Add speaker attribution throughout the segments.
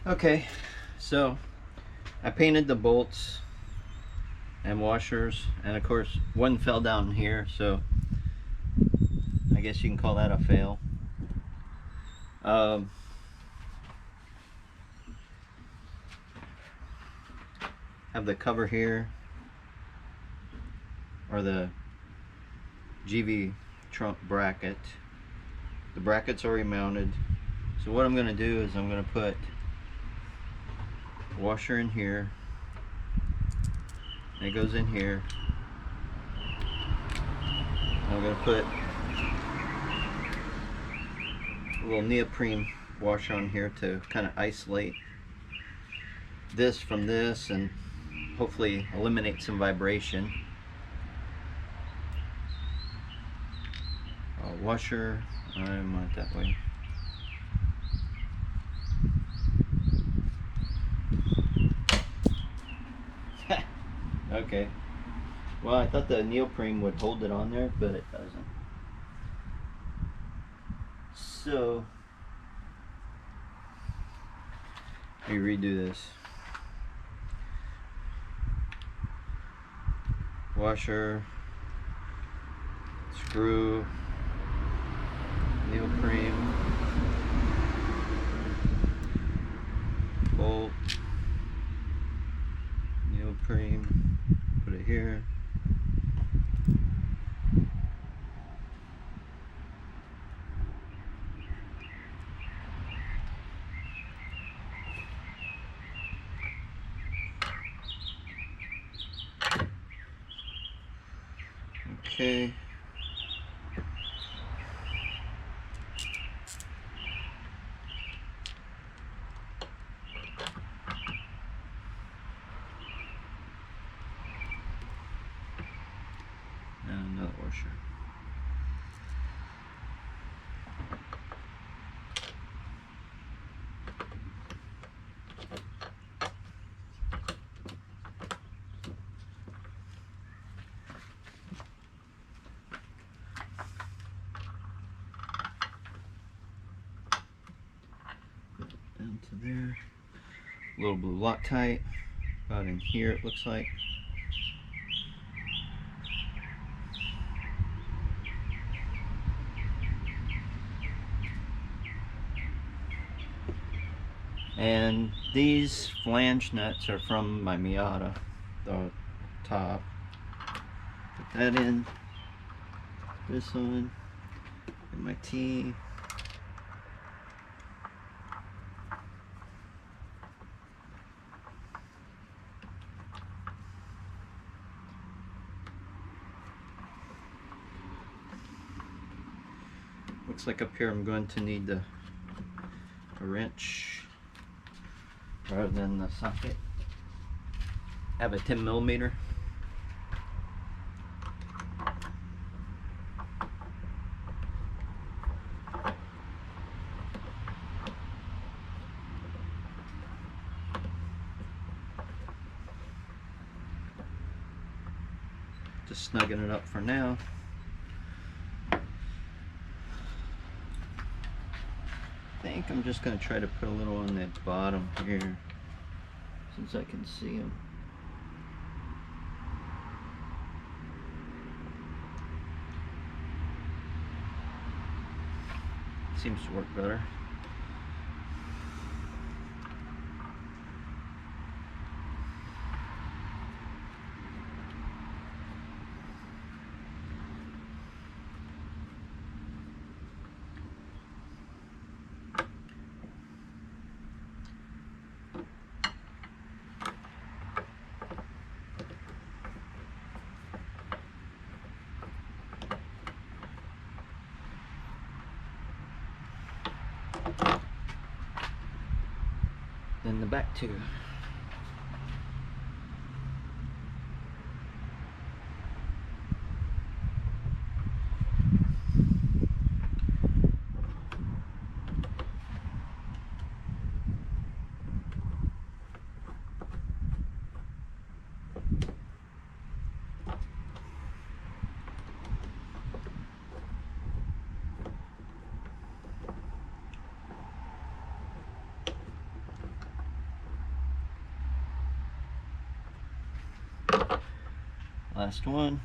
Speaker 1: Okay, so I painted the bolts and washers, and of course one fell down here, so I guess you can call that a fail. Have the cover here, or the Givi trunk bracket. The bracket's already mounted, so what I'm going to do is I'm going to put washer in here, and it goes in here. I'm going to put a little neoprene washer on here to kind of isolate this from this and hopefully eliminate some vibration. Washer, I want it that way. Okay. Well, I thought the neoprene would hold it on there, but it doesn't. So, let me redo this. Washer, screw, neoprene, bolt, neoprene, put it here. Okay. And another washer. Down to there. A little blue Loctite, about in here it looks like. And these flange nuts are from my Miata, the top. Put that in. This one. And my T. Looks like up here I'm going to need a wrench rather than the socket. I have a 10mm. Just snugging it up for now. I think I'm just going to try to put a little on that bottom here, since I can see them. Seems to work better. Then the back two. Last one.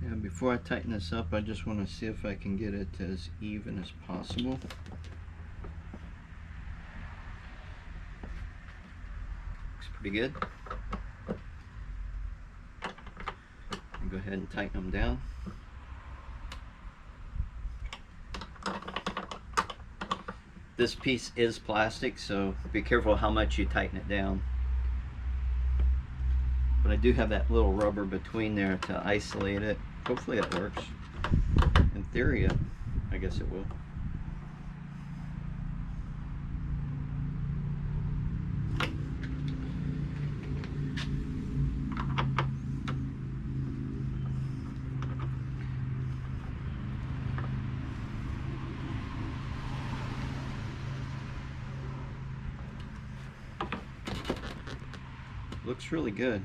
Speaker 1: Yeah, before I tighten this up, I just want to see if I can get it as even as possible. Looks pretty good. I'll go ahead and tighten them down. This piece is plastic, so be careful how much you tighten it down. But I do have that little rubber between there to isolate it. Hopefully that works. In theory, I guess it will. Looks really good.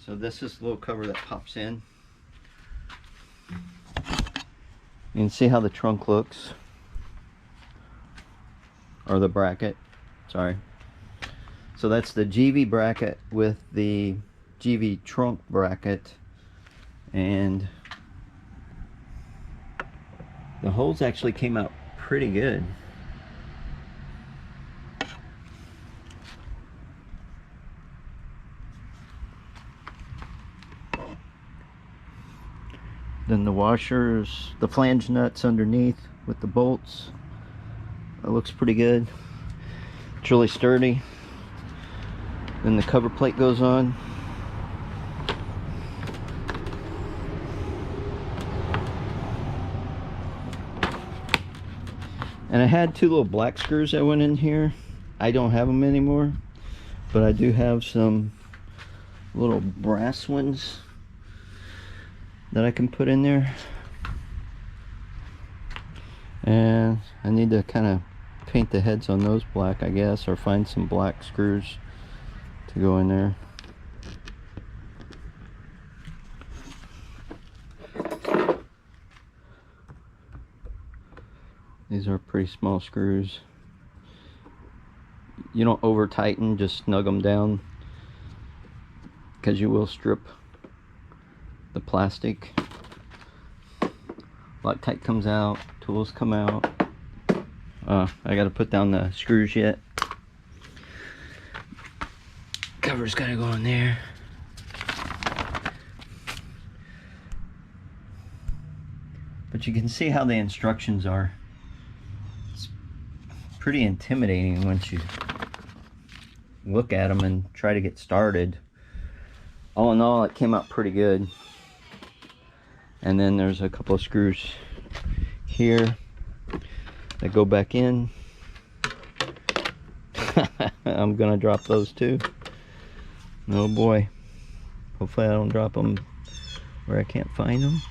Speaker 1: So this is the little cover that pops in. You can see how the trunk looks, or the bracket, sorry. So that's the Givi bracket with the Givi trunk bracket, and the holes actually came out pretty good. Then the washers, the flange nuts underneath with the bolts. That looks pretty good. It's really sturdy. Then the cover plate goes on. And I had two little black screws that went in here. I don't have them anymore, but I do have some little brass ones that I can put in there. And I need to kind of paint the heads on those black, I guess, or find some black screws to go in there. These are pretty small screws. You don't over tighten, just snug them down, because you will strip the plastic. Loctite comes out, tools come out. I gotta put down the screws yet. Cover's gotta go in there. But you can see how the instructions are. It's pretty intimidating once you look at them and try to get started. All in all, it came out pretty good. And then there's a couple of screws here that go back in. I'm gonna drop those too. Oh boy. Hopefully I don't drop them where I can't find them.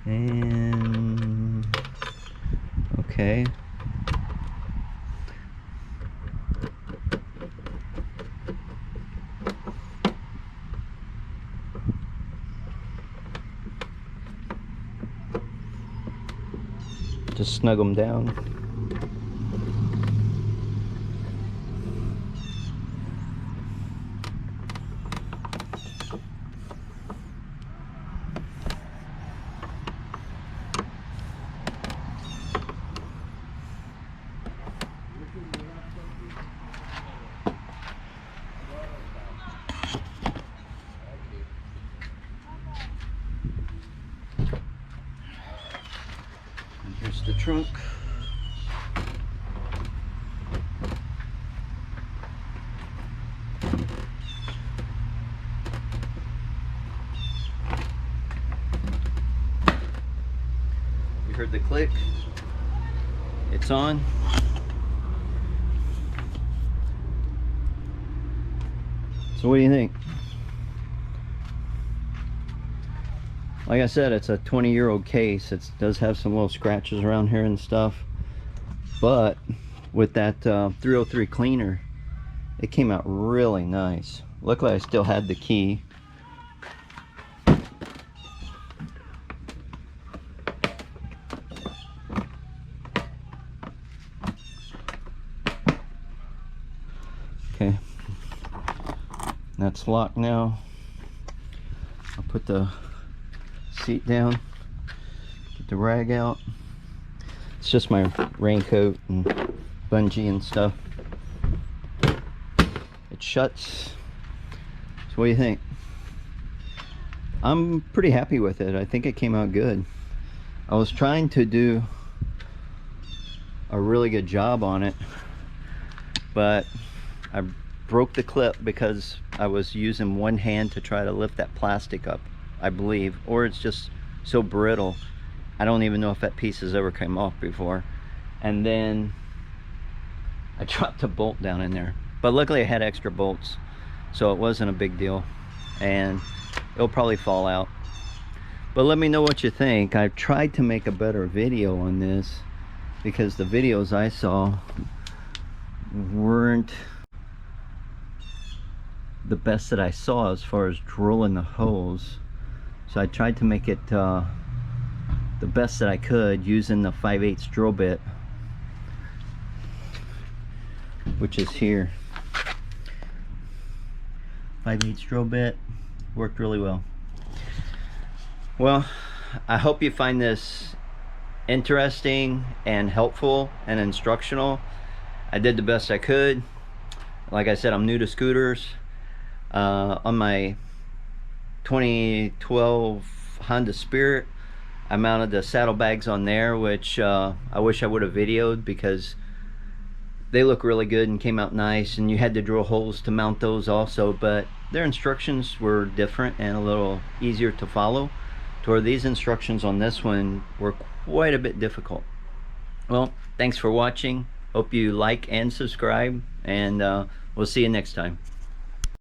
Speaker 1: And okay. Just snug them down. And here's the trunk. the click. It's on. So what do you think? Like I said, it's a 20-year-old case. It does have some little scratches around here and stuff, but with that 303 cleaner, it came out really nice. Luckily I still had the key. Okay, that's locked now. I'll put the seat down, get the rag out. It's just my raincoat and bungee and stuff. It shuts. So what do you think? I'm pretty happy with it. I think it came out good. I was trying to do a really good job on it, but I broke the clip because I was using one hand to try to lift that plastic up, I believe, or it's just so brittle. I don't even know if that piece has ever come off before. And then I dropped a bolt down in there, but luckily I had extra bolts, so it wasn't a big deal, and it'll probably fall out. But let me know what you think. I've tried to make a better video on this because the videos I saw weren't the best that I saw as far as drilling the holes. So I tried to make it the best that I could using the 5/8 drill bit, which is here. 5/8 drill bit worked really well. Well, I hope you find this interesting and helpful and instructional. I did the best I could. Like I said, I'm new to scooters. On my 2012 Honda Spirit, I mounted the saddlebags on there, which I wish I would have videoed because they look really good and came out nice, and you had to drill holes to mount those also, but their instructions were different and a little easier to follow, to where these instructions on this one were quite a bit difficult. Well, thanks for watching. Hope you like and subscribe, and we'll see you next time.